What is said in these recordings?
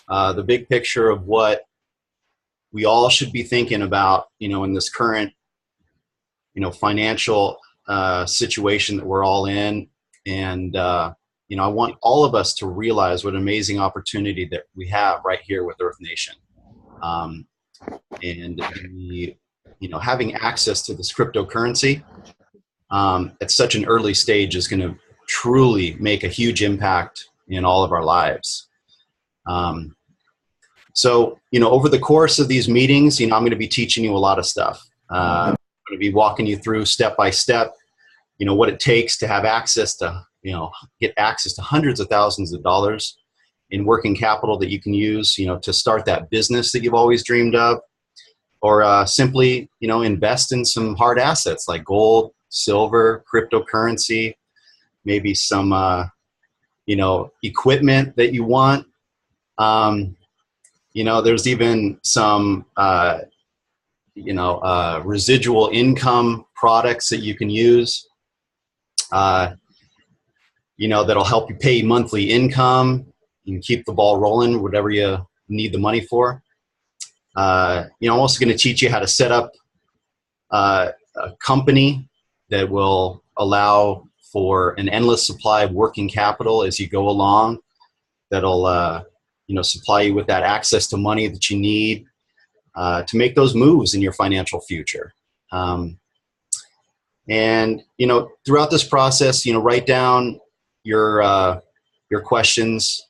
the big picture of what we all should be thinking about, in this current, financial situation that we're all in. And, I want all of us to realize what an amazing opportunity that we have right here with Earth Nation. And having access to this cryptocurrency at such an early stage is going to truly make a huge impact in all of our lives. So, over the course of these meetings, I'm going to be teaching you a lot of stuff. I'm going to be walking you through step by step, what it takes to have access to, get access to hundreds of thousands of dollars in working capital that you can use, to start that business that you've always dreamed of, or simply, invest in some hard assets like gold, silver, cryptocurrency, maybe some, equipment that you want. There's even some, residual income products that you can use, that'll help you pay monthly income. You can keep the ball rolling, whatever you need the money for. I'm also going to teach you how to set up a company that will allow for an endless supply of working capital as you go along. That'll, supply you with that access to money that you need to make those moves in your financial future. And throughout this process, write down your questions.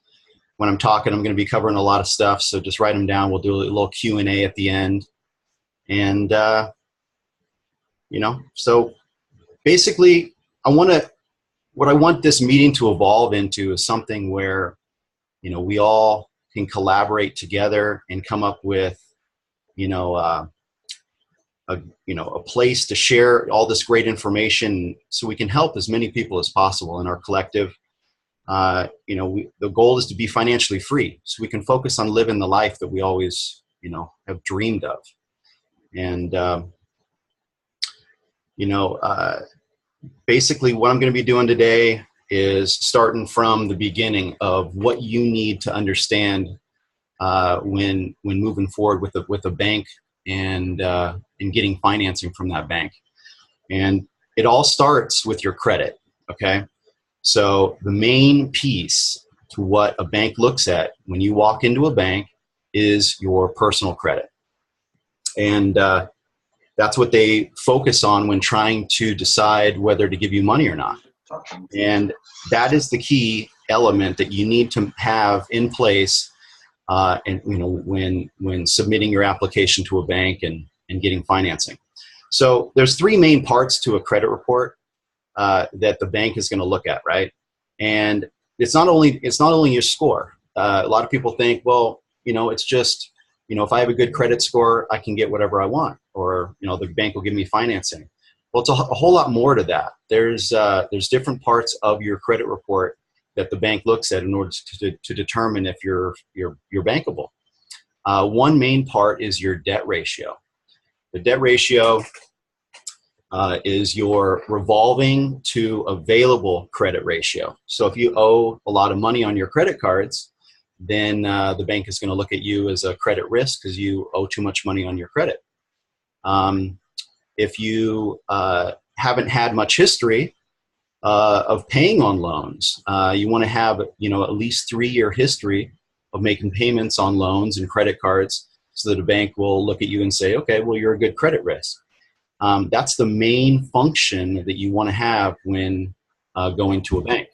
When I'm talking, I'm going to be covering a lot of stuff, so just write them down. We'll do a little Q&A at the end. And, so basically, what I want this meeting to evolve into is something where, we all can collaborate together and come up with, a place to share all this great information so we can help as many people as possible in our collective. The goal is to be financially free so we can focus on living the life that we always, have dreamed of. And, basically what I'm going to be doing today is starting from the beginning of what you need to understand when moving forward with a bank and getting financing from that bank. And it all starts with your credit, okay? So the main piece to what a bank looks at when you walk into a bank is your personal credit. And that's what they focus on when trying to decide whether to give you money or not. And that is the key element that you need to have in place when submitting your application to a bank and getting financing. So there's three main parts to a credit report that the bank is going to look at, right? And it's not only your score. A lot of people think, well, it's just, if I have a good credit score, I can get whatever I want, or the bank will give me financing. Well, it's a whole lot more to that. There's different parts of your credit report that the bank looks at in order to determine if you're bankable. One main part is your debt ratio. The debt ratio is your revolving to available credit ratio. So if you owe a lot of money on your credit cards, then the bank is going to look at you as a credit risk because you owe too much money on your credit. If you haven't had much history of paying on loans, you want to have at least 3-year history of making payments on loans and credit cards so that a bank will look at you and say, okay, well, you're a good credit risk. That's the main function that you want to have when going to a bank.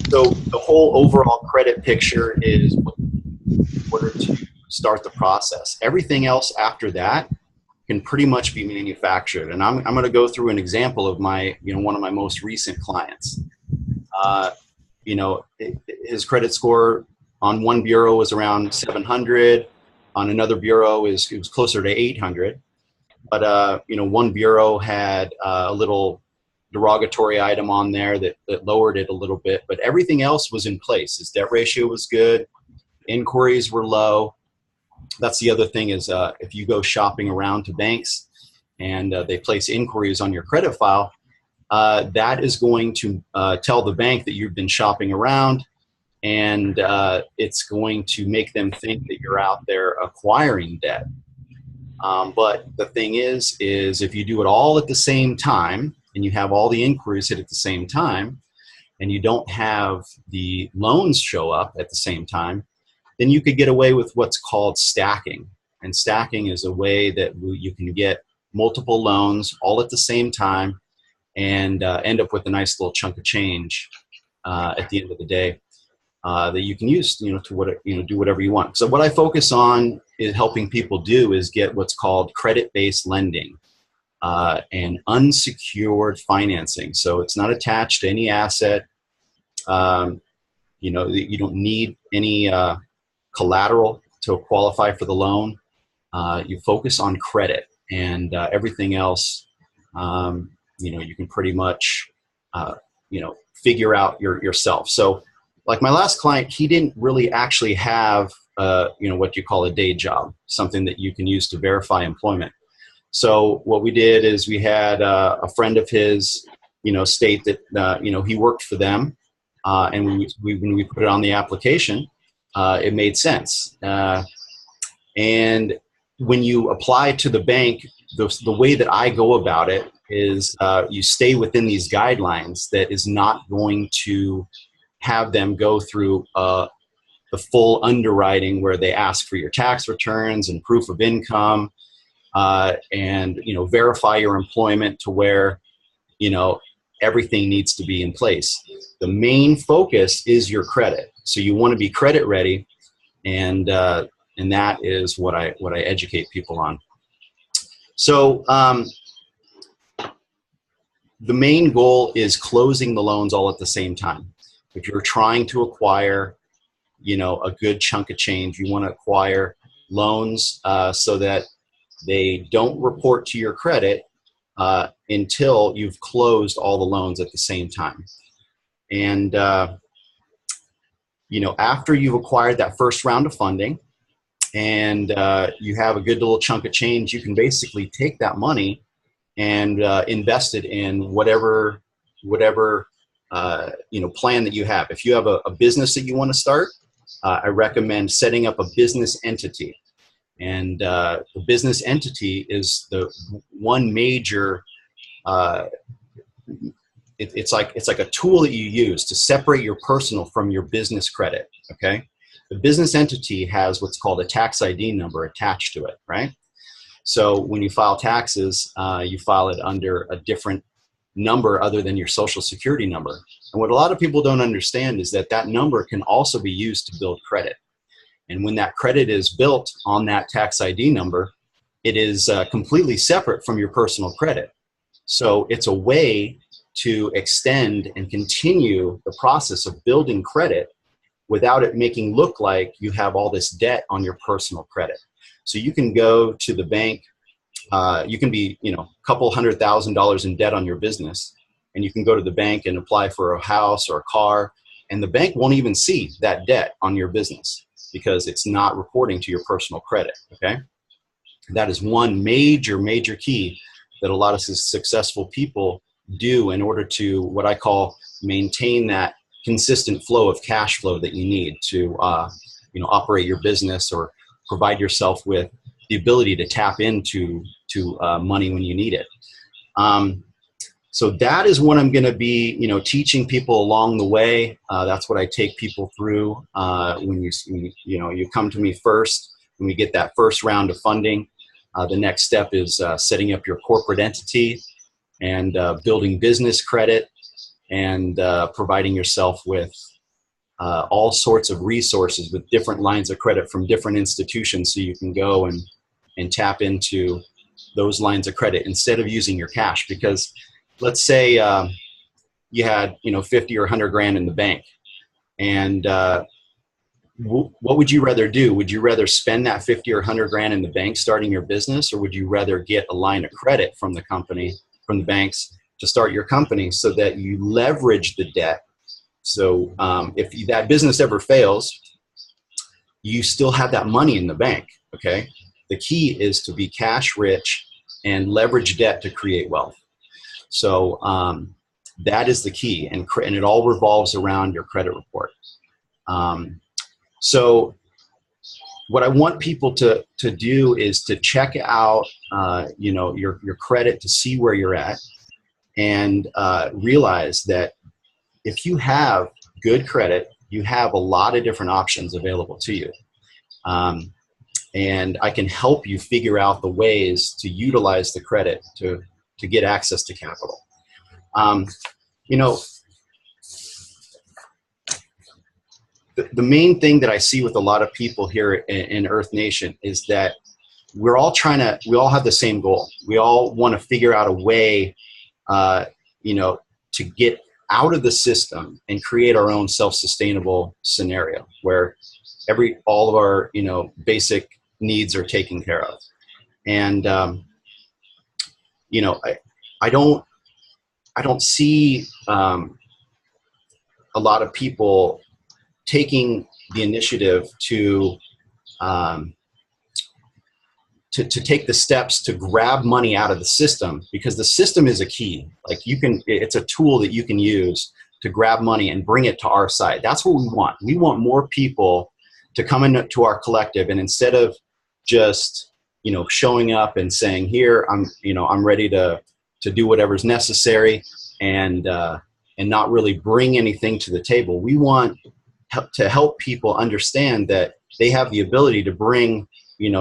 So the whole overall credit picture is in order to start the process. Everything else after that can pretty much be manufactured. And I'm going to go through an example of my, one of my most recent clients. His credit score on one bureau was around 700. On another bureau it was closer to 800. But, one bureau had a little derogatory item on there that lowered it a little bit, but everything else was in place. His debt ratio was good. Inquiries were low. That's the other thing is if you go shopping around to banks and they place inquiries on your credit file, that is going to tell the bank that you've been shopping around and it's going to make them think that you're out there acquiring debt. But the thing is if you do it all at the same time and you have all the inquiries hit at the same time and you don't have the loans show up at the same time, then you could get away with what's called stacking. And stacking is a way that you can get multiple loans all at the same time and end up with a nice little chunk of change at the end of the day that you can use, to do whatever you want. So what I focus on is helping people do is get what's called credit-based lending and unsecured financing. So it's not attached to any asset. You don't need any collateral to qualify for the loan. You focus on credit, and everything else, you can pretty much, figure out yourself. So like my last client, he didn't really actually have, what you call a day job, something that you can use to verify employment. So what we did is we had a friend of his, state that, he worked for them. And when we put it on the application, it made sense. And when you apply to the bank, the way that I go about it is you stay within these guidelines that is not going to have them go through the full underwriting where they ask for your tax returns and proof of income and verify your employment to where everything needs to be in place. The main focus is your credit, so you want to be credit ready, and that is what I educate people on. So the main goal is closing the loans all at the same time. If you're trying to acquire, a good chunk of change, you want to acquire loans so that they don't report to your credit until you've closed all the loans at the same time. And, after you've acquired that first round of funding and you have a good little chunk of change, you can basically take that money and invest it in whatever plan that you have. If you have a business that you want to start, I recommend setting up a business entity. And the business entity is the one major, it's like a tool that you use to separate your personal from your business credit, okay? The business entity has what's called a tax ID number attached to it, right? So when you file taxes, you file it under a different number other than your social security number. And what a lot of people don't understand is that that number can also be used to build credit. And when that credit is built on that tax ID number, it is completely separate from your personal credit. So it's a way to extend and continue the process of building credit without it making look like you have all this debt on your personal credit. So you can go to the bank, you can be, a couple $100,000 in debt on your business, and you can go to the bank and apply for a house or a car, and the bank won't even see that debt on your business because it's not reporting to your personal credit, okay? That is one major, major key that a lot of successful people do in order to, what I call, maintain that consistent flow of cash flow that you need to, operate your business or provide yourself with the ability to tap into money when you need it. So that is what I'm going to be, teaching people along the way. That's what I take people through when you come to me first. When we get that first round of funding, the next step is setting up your corporate entity and building business credit and providing yourself with all sorts of resources with different lines of credit from different institutions, so you can go and tap into those lines of credit instead of using your cash. Because let's say you had 50 or 100 grand in the bank, and what would you rather do? Would you rather spend that 50 or 100 grand in the bank starting your business, or would you rather get a line of credit from the company, from the banks, to start your company so that you leverage the debt? So if that business ever fails, you still have that money in the bank, okay? The key is to be cash rich and leverage debt to create wealth. So that is the key, and it all revolves around your credit report. So what I want people to do is to check out, your credit to see where you're at, and realize that if you have good credit, you have a lot of different options available to you. And I can help you figure out the ways to utilize the credit to get access to capital. The main thing that I see with a lot of people here in Earth Nation is that we all have the same goal. We all want to figure out a way, to get out of the system and create our own self-sustainable scenario where all of our, basic needs are taken care of. And, I don't see a lot of people taking the initiative to take the steps to grab money out of the system, because the system is a key. Like it's a tool that you can use to grab money and bring it to our side. That's what we want. We want more people to come into our collective, and instead of just, showing up and saying, here, I'm ready to do whatever's necessary, and not really bring anything to the table. We want to help people understand that they have the ability to bring,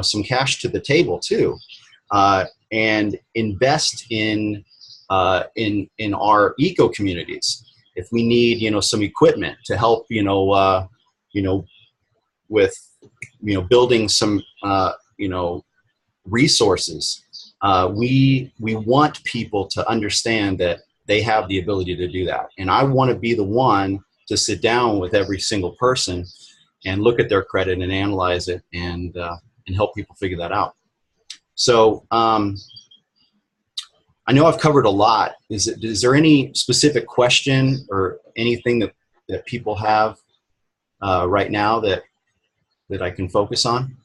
some cash to the table too, and invest in our eco communities. If we need, some equipment to help, with, building some, resources, we want people to understand that they have the ability to do that. And I want to be the one to sit down with every single person and look at their credit and analyze it, and help people figure that out. So I know I've covered a lot. Is there any specific question or anything that people have right now that I can focus on?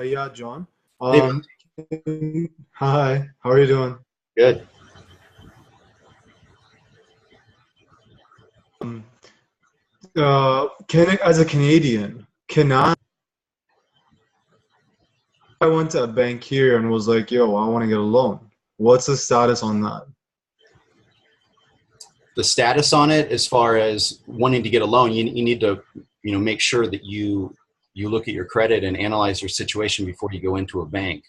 Yeah, John. Hey. Hi, how are you doing? Good. As a Canadian, I went to a bank here and was like, yo, I want to get a loan. What's the status on that? The status on it, as far as wanting to get a loan, you need to, make sure that you look at your credit and analyze your situation before you go into a bank.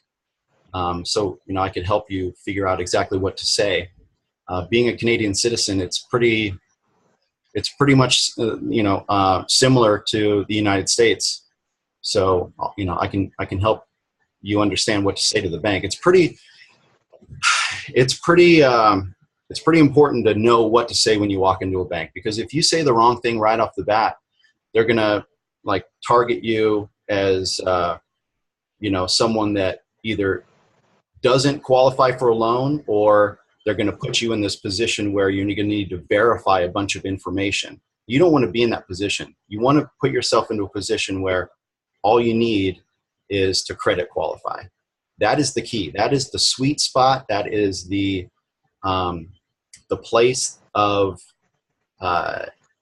So, I could help you figure out exactly what to say. Being a Canadian citizen, it's pretty much, similar to the United States. So, I can help you understand what to say to the bank. It's pretty important to know what to say when you walk into a bank, because if you say the wrong thing right off the bat, they're gonna target you as someone that either doesn't qualify for a loan, or they're going to put you in this position where you're going to need to verify a bunch of information. You don't want to be in that position. You want to put yourself into a position where all you need is to credit qualify. That is the key. That is the sweet spot. That is the place of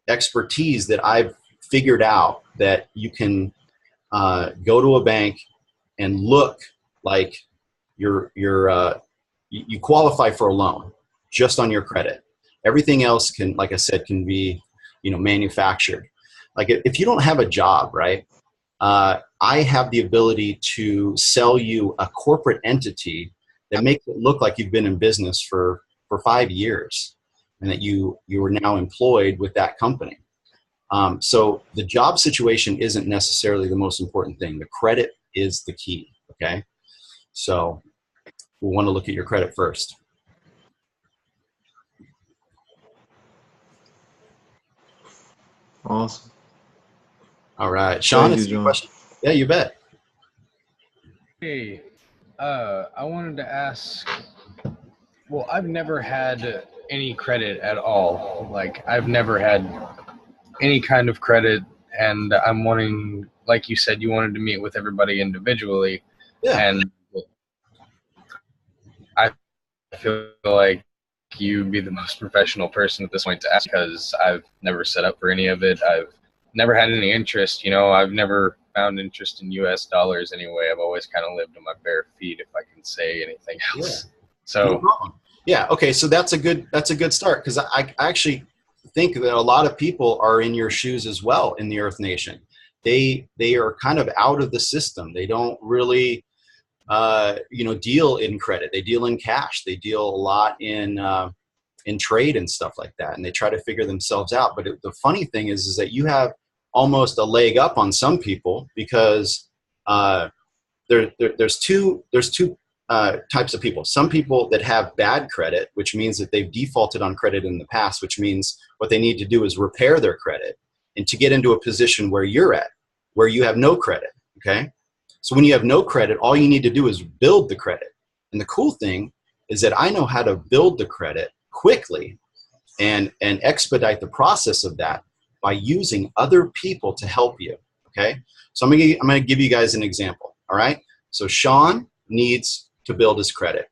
expertise that I've figured out, that you can go to a bank and look like you qualify for a loan just on your credit. Everything else can, like I said, can be, manufactured. Like if you don't have a job, right? I have the ability to sell you a corporate entity that makes it look like you've been in business for 5 years, and that you are now employed with that company. So the job situation isn't necessarily the most important thing. The credit is the key. Okay. So we'll want to look at your credit first. Awesome. All right. Sean, Thank you, John. question? Yeah, you bet. Hey, I wanted to ask, well, I've never had any credit at all. Like, I've never had any kind of credit, and I'm wanting, like you said, you wanted to meet with everybody individually. Yeah. And I feel like you be the most professional person at this point to ask, because I've never set up for any of it. I've never had any interest. I've never found interest in US dollars anyway. I've always kind of lived on my bare feet, if I can say anything else. Yeah. So no problem. Yeah. Okay. So that's a good start, because I actually think that a lot of people are in your shoes as well in the Earth Nation. They are kind of out of the system. They don't really deal in credit. They deal in cash. They deal a lot in trade and stuff like that, and they try to figure themselves out. But the funny thing is that you have almost a leg up on some people, because there's two types of people. Some people that have bad credit, which means that they've defaulted on credit in the past, which means what they need to do is repair their credit and to get into a position where you're at, where you have no credit. Okay. So when you have no credit, all you need to do is build the credit. And the cool thing is that I know how to build the credit quickly and expedite the process of that by using other people to help you. Okay. So I'm going to give you guys an example. All right. So Sean needs to build his credit.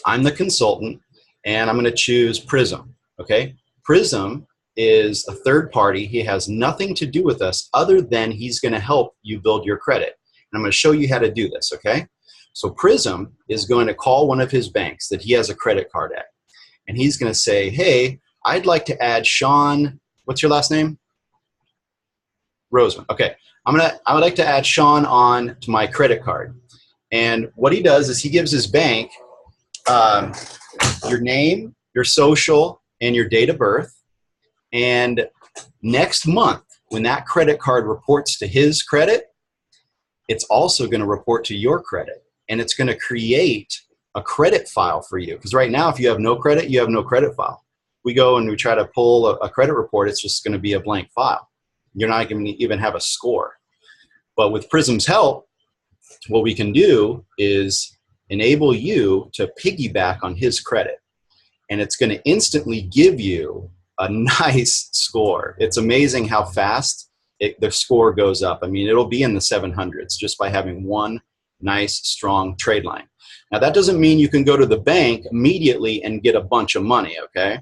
I'm the consultant, and I'm going to choose Prism. Okay. Prism is a third party. He has nothing to do with us other than he's going to help you build your credit. And I'm going to show you how to do this, okay? So Prism is going to call one of his banks that he has a credit card at. And he's going to say, hey, I'd like to add Sean. What's your last name? Roseman. Okay. I would like to add Sean on to my credit card. And what he does is he gives his bank your name, your social, and your date of birth. And next month, when that credit card reports to his credit, it's also going to report to your credit. And it's going to create a credit file for you. Because right now, if you have no credit, you have no credit file. We go and we try to pull a credit report, it's just going to be a blank file. You're not going to even have a score. But with Prism's help, what we can do is enable you to piggyback on his credit. And it's going to instantly give you a nice score. It's amazing how fast the score goes up. I mean, it'll be in the 700s just by having one nice, strong trade line. Now, that doesn't mean you can go to the bank immediately and get a bunch of money, okay?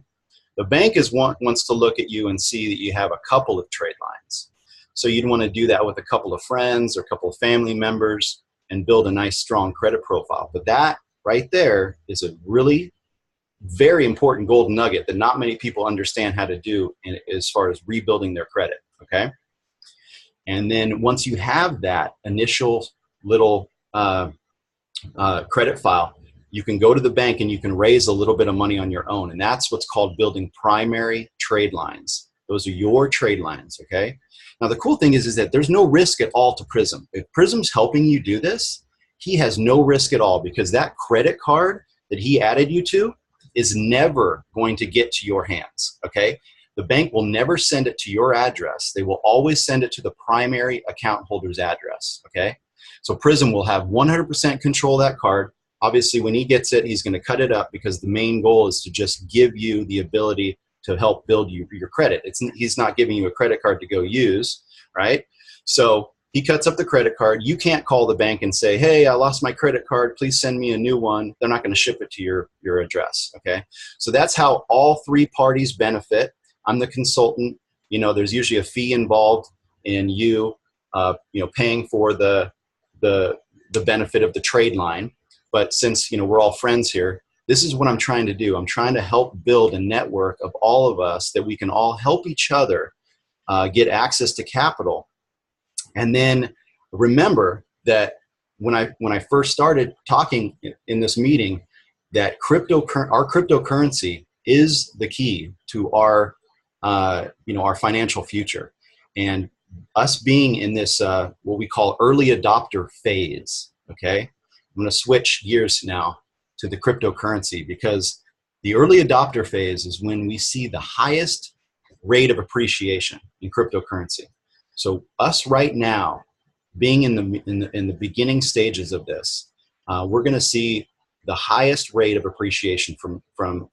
The bank wants to look at you and see that you have a couple of trade lines. So you'd want to do that with a couple of friends or a couple of family members and build a nice, strong credit profile. But that right there is a really very important golden nugget that not many people understand how to do as far as rebuilding their credit, okay? And then once you have that initial little credit file, you can go to the bank and you can raise a little bit of money on your own. And that's what's called building primary trade lines. Those are your trade lines, okay? Now, the cool thing is that there's no risk at all to Prism. If Prism's helping you do this, he has no risk at all, because that credit card that he added you to is never going to get to your hands, okay? The bank will never send it to your address. They will always send it to the primary account holder's address, okay? So Prism will have 100% control of that card. Obviously, when he gets it, he's going to cut it up, because the main goal is to just give you the ability to help build your credit. He's not giving you a credit card to go use, right? So he cuts up the credit card. You can't call the bank and say, hey, I lost my credit card. Please send me a new one. They're not going to ship it to your address, okay? So that's how all three parties benefit. I'm the consultant. There's usually a fee involved in you paying for the benefit of the trade line. But since, we're all friends here, this is what I'm trying to do. I'm trying to help build a network of all of us that we can all help each other get access to capital. And then remember that when I first started talking in this meeting, that our cryptocurrency is the key to our financial future. And us being in this what we call early adopter phase, okay? I'm going to switch gears now to the cryptocurrency, because the early adopter phase is when we see the highest rate of appreciation in cryptocurrency. So us right now, being in the beginning stages of this, we're going to see the highest rate of appreciation from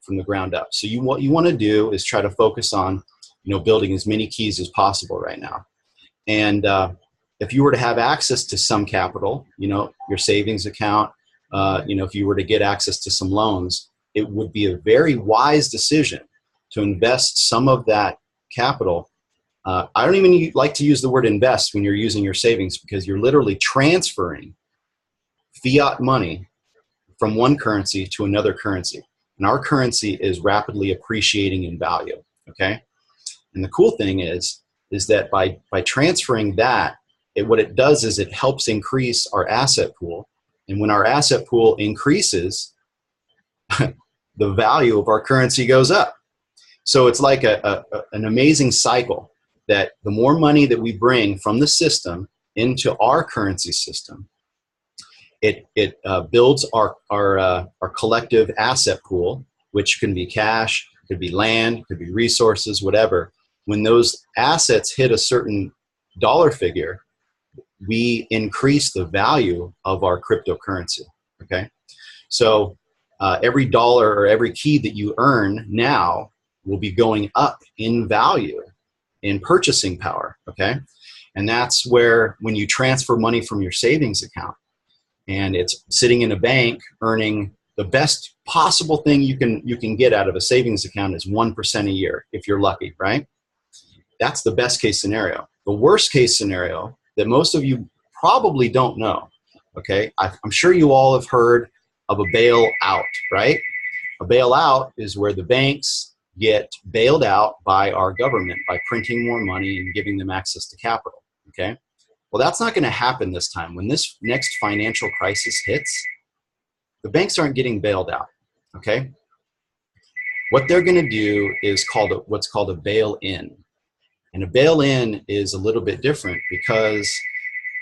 the ground up. So what you want to do is try to focus on building as many keys as possible right now. And if you were to have access to some capital, your savings account, if you were to get access to some loans, it would be a very wise decision to invest some of that capital. I don't even like to use the word invest when you're using your savings, because you're literally transferring fiat money from one currency to another currency. And our currency is rapidly appreciating in value, okay? And the cool thing is that by transferring that, what it does is it helps increase our asset pool. And when our asset pool increases, the value of our currency goes up. So it's like an amazing cycle, that the more money that we bring from the system into our currency system, it builds our collective asset pool, which can be cash, could be land, could be resources, whatever. When those assets hit a certain dollar figure, we increase the value of our cryptocurrency, okay? So every dollar or every key that you earn now will be going up in value, in purchasing power, okay? And that's where, when you transfer money from your savings account and it's sitting in a bank earning, the best possible thing you can get out of a savings account is 1% a year, if you're lucky, right? That's the best case scenario. The worst case scenario that most of you probably don't know, okay? I'm sure you all have heard of a bailout, right? A bailout is where the banks get bailed out by our government by printing more money and giving them access to capital, okay? Well, that's not going to happen this time. When this next financial crisis hits, the banks aren't getting bailed out, okay? What they're going to do is what's called a bail-in. And a bail-in is a little bit different, because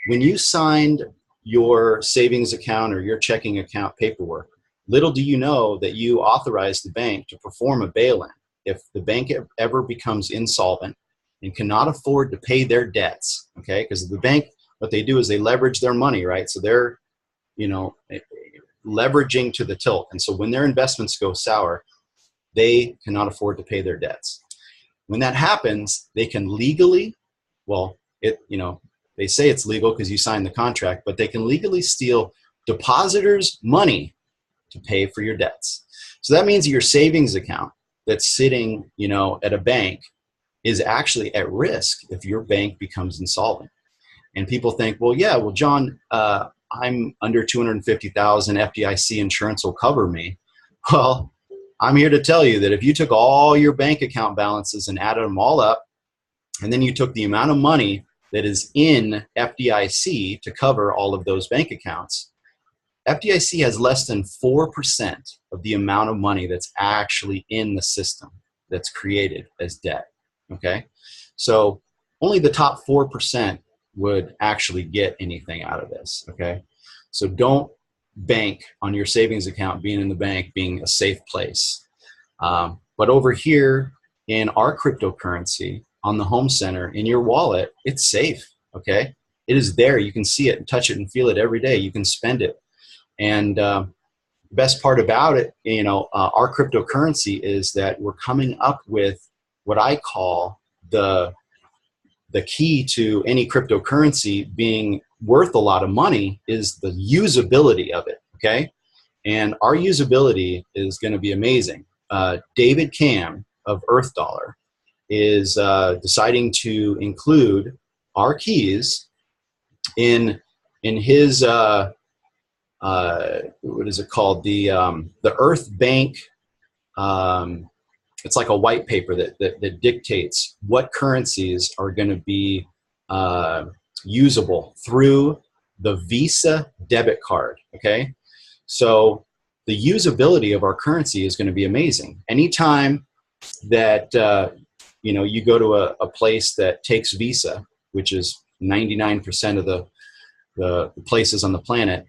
when you signed your savings account or your checking account paperwork, little do you know that you authorized the bank to perform a bail-in. If the bank ever becomes insolvent and cannot afford to pay their debts, okay? Because the bank, what they do is they leverage their money, right? So they're, leveraging to the tilt. And so when their investments go sour, they cannot afford to pay their debts. When that happens, they can legally, they say it's legal because you signed the contract, but they can legally steal depositors' money to pay for your debts. So that means your savings account that's sitting, at a bank is actually at risk if your bank becomes insolvent. And people think, well, John, I'm under 250,000, FDIC insurance will cover me. Well, I'm here to tell you that if you took all your bank account balances and added them all up, and then you took the amount of money that is in FDIC to cover all of those bank accounts, FDIC has less than 4% of the amount of money that's actually in the system that's created as debt, okay? So only the top 4% would actually get anything out of this, okay? So don't bank on your savings account being in the bank being a safe place. But over here in our cryptocurrency, on the home center, in your wallet, it's safe, okay? It is there. You can see it and touch it and feel it every day. You can spend it. And the best part about it, our cryptocurrency is that we're coming up with what I call the key to any cryptocurrency being worth a lot of money is the usability of it, okay? And our usability is going to be amazing. David Cam of Earth Dollar is deciding to include our keys in his what is it called? The Earth Bank. It's like a white paper that dictates what currencies are going to be usable through the Visa debit card. Okay, so the usability of our currency is going to be amazing. Anytime that you go to a place that takes Visa, which is 99% of the places on the planet,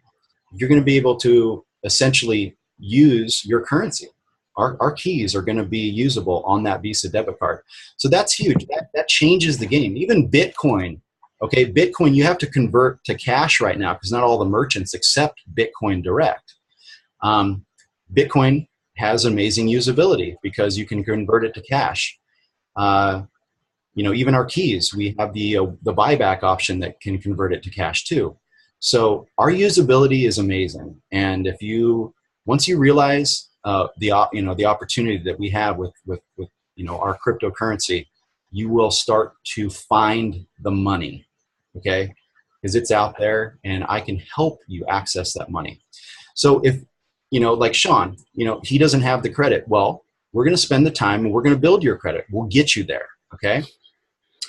you're going to be able to essentially use your currency. Our keys are going to be usable on that Visa debit card. So that's huge. That changes the game. Even Bitcoin, okay, Bitcoin you have to convert to cash right now because not all the merchants accept Bitcoin Direct. Bitcoin has amazing usability because you can convert it to cash. Even our keys, we have the buyback option that can convert it to cash too. So our usability is amazing. And once you realize the opportunity that we have with our cryptocurrency, you will start to find the money, okay? Because it's out there, and I can help you access that money. So if, like Sean, he doesn't have the credit, well, we're going to spend the time and we're going to build your credit. We'll get you there, okay?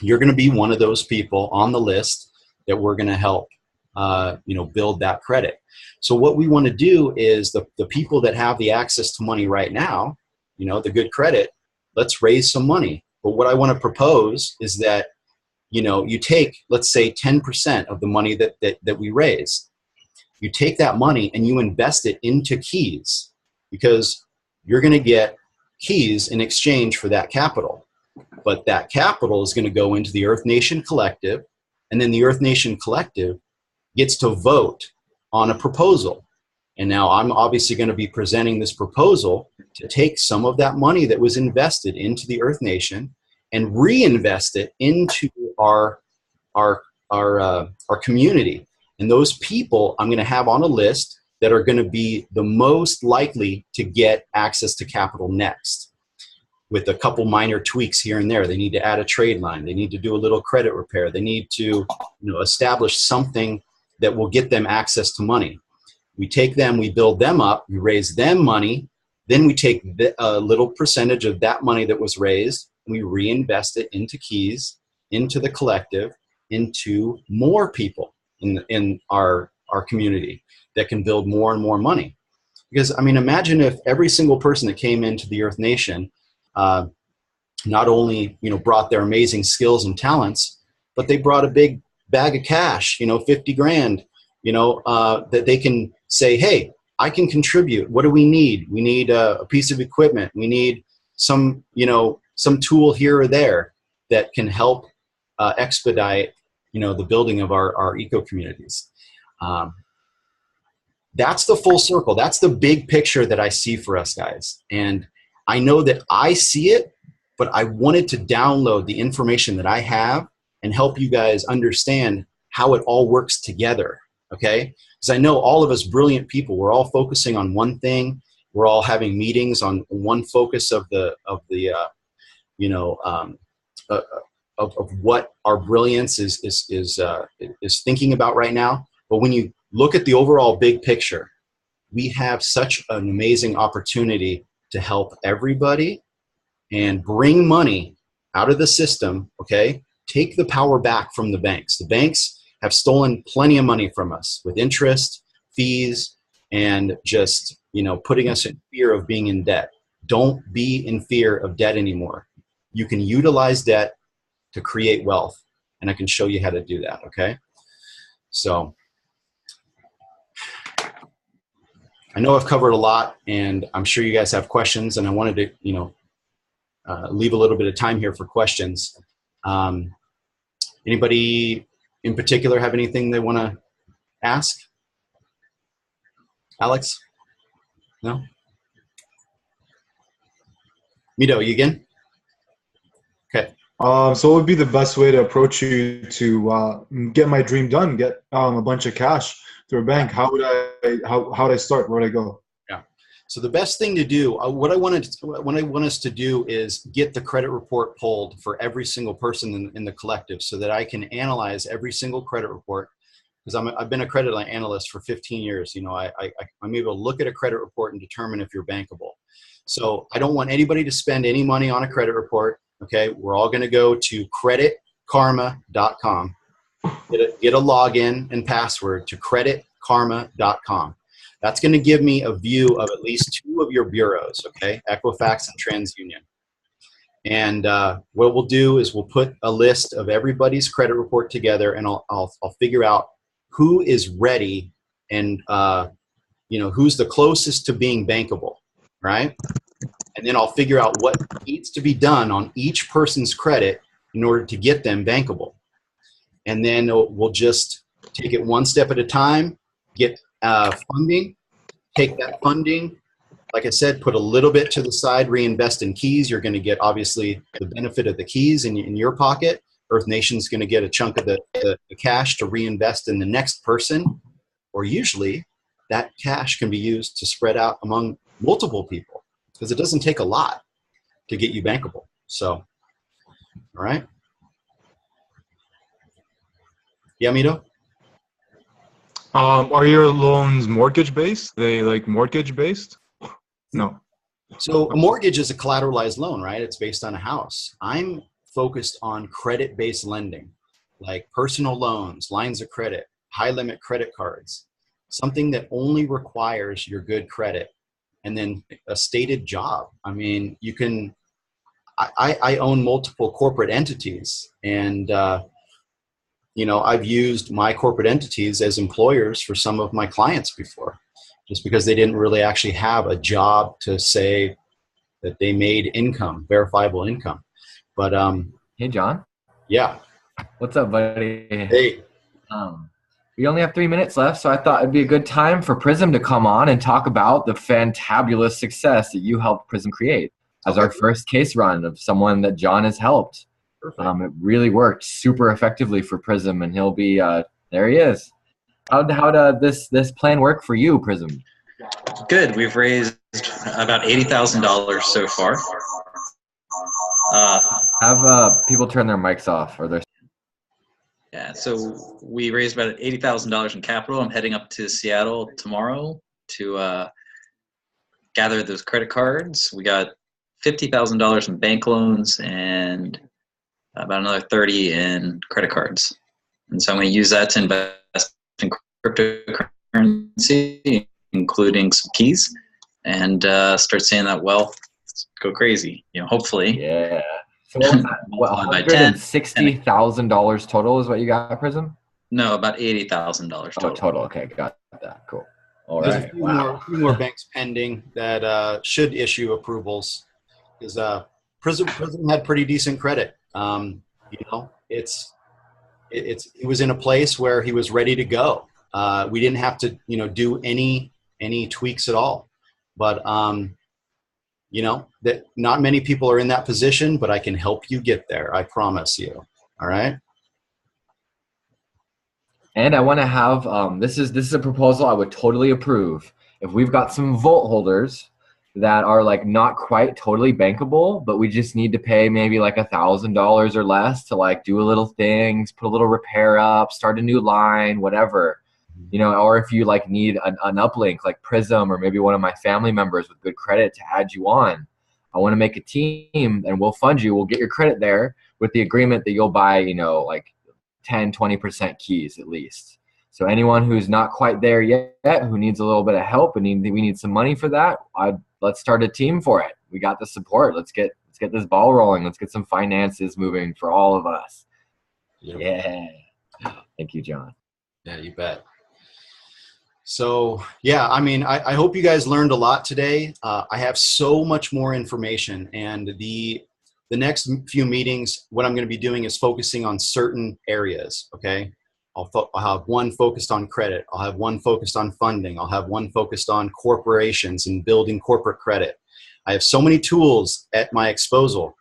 You're going to be one of those people on the list that we're going to help, build that credit. So what we want to do is the people that have the access to money right now, the good credit, let's raise some money. But what I want to propose is that, you take, let's say 10% of the money that we raise. You take that money and you invest it into keys, because you're going to get keys in exchange for that capital. But that capital is going to go into the Earth Nation Collective, and then the Earth Nation Collective gets to vote on a proposal. And now I'm obviously going to be presenting this proposal to take some of that money that was invested into the Earth Nation and reinvest it into our community. And those people I'm going to have on a list that are going to be the most likely to get access to capital next, with a couple minor tweaks here and there. They need to add a trade line. They need to do a little credit repair. They need to establish something that will get them access to money. We take them, we build them up, we raise them money, then we take a little percentage of that money that was raised, and we reinvest it into keys, into the collective, into more people in our community that can build more and more money. Because, imagine if every single person that came into the Earth Nation not only brought their amazing skills and talents, but they brought a big bag of cash, 50 grand, that they can say, hey, I can contribute. What do we need? We need a piece of equipment. We need some tool here or there that can help expedite, the building of our eco communities. That's the full circle. That's the big picture that I see for us guys. And I know that I see it, but I wanted to download the information that I have and help you guys understand how it all works together, okay? Because I know all of us brilliant people, we're all focusing on one thing. We're all having meetings on one focus of what our brilliance is thinking about right now. But when you look at the overall big picture, we have such an amazing opportunity to help everybody and bring money out of the system, okay? Take the power back from the banks. The banks have stolen plenty of money from us with interest, fees, and just, putting us in fear of being in debt. Don't be in fear of debt anymore. You can utilize debt to create wealth, and I can show you how to do that, okay? So I know I've covered a lot, and I'm sure you guys have questions, and I wanted to, leave a little bit of time here for questions. Anybody in particular have anything they want to ask? Alex? No? Mito, you again? Okay. So what would be the best way to approach you to get my dream done, get a bunch of cash through a bank? How would I start? Where would I go? Yeah. So the best thing to do, what I want us to do is get the credit report pulled for every single person in the collective, so that I can analyze every single credit report. Because I've been a credit analyst for 15 years. I'm able to look at a credit report and determine if you're bankable. So I don't want anybody to spend any money on a credit report. Okay, we're all going to go to creditkarma.com. Get a login and password to creditkarma.com. That's going to give me a view of at least 2 of your bureaus, okay, Equifax and TransUnion. And what we'll do is we'll put a list of everybody's credit report together, and I'll figure out who is ready and who's the closest to being bankable, right? And then I'll figure out what needs to be done on each person's credit in order to get them bankable. And then we'll just take it one step at a time, get funding, take that funding, like I said, put a little bit to the side, reinvest in keys. You're going to get, obviously, the benefit of the keys in your pocket. Earth Nation's going to get a chunk of the cash to reinvest in the next person, or usually that cash can be used to spread out among multiple people, because it doesn't take a lot to get you bankable. So, all right. Yeah, Mito? Are your loans mortgage based? They like mortgage based? No. So a mortgage is a collateralized loan, right? It's based on a house. I'm focused on credit-based lending, like personal loans, lines of credit, high limit credit cards, something that only requires your good credit, and then a stated job. I mean, you can, I own multiple corporate entities, and I've used my corporate entities as employers for some of my clients before, just because they didn't really actually have a job to say that they made income, verifiable income. But Hey, John. yeah. What's up, buddy? Hey. We only have 3 minutes left, so I thought it'd be a good time for Prism to come on and talk about the fantabulous success that you helped Prism create as our first case run of someone that John has helped. It really worked super effectively for Prism, and he'll be there. He is. How did this plan work for you, Prism? Good. We've raised about $80,000 so far. Have people turn their mics off or their. Yeah, so we raised about $80,000 in capital. I'm heading up to Seattle tomorrow to gather those credit cards. We got $50,000 in bank loans and about another 30 in credit cards. And so I'm going to use that to invest in cryptocurrency, including some keys, and start seeing that wealth go crazy. Hopefully. Yeah. So $160,000 total is what you got, Prism? No, about $80,000 total. Oh, total. Okay, got that. Cool. All There's right. a few more banks pending that should issue approvals, because Prism had pretty decent credit. It was in a place where he was ready to go. We didn't have to do any tweaks at all. But that not many people are in that position, but I can help you get there. I promise you. All right. And I want to have this is a proposal I would totally approve. If we've got some vault holders that are like not quite totally bankable, but we just need to pay maybe like $1,000 or less to like do a little things, put a little repair up, start a new line, whatever. Or if you like need an uplink like Prism or maybe one of my family members with good credit to add you on, I want to make a team and we'll fund you. We'll get your credit there with the agreement that you'll buy, like 10-20% keys at least. So anyone who's not quite there yet, who needs a little bit of help and we need some money for that, let's start a team for it. We got the support. Let's get this ball rolling. Let's get some finances moving for all of us. Yep. Yeah. Thank you, John. Yeah, you bet. So, yeah, I mean, I hope you guys learned a lot today. I have so much more information, and the next few meetings, what I'm going to be doing is focusing on certain areas, okay? I'll have one focused on credit. I'll have one focused on funding. I'll have one focused on corporations and building corporate credit. I have so many tools at my disposal,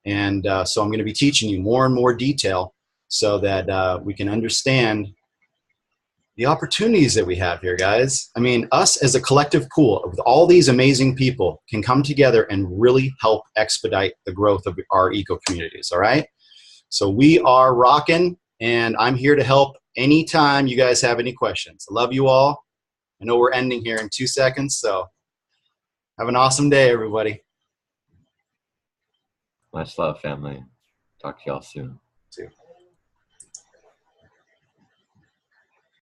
and so I'm going to be teaching you more and more detail so that we can understand the opportunities that we have here, guys. I mean, us as a collective pool with all these amazing people can come together and really help expedite the growth of our eco communities, all right? So we are rocking, and I'm here to help anytime you guys have any questions. I love you all. I know we're ending here in 2 seconds, so have an awesome day, everybody. Much love, family. Talk to y'all soon. See you.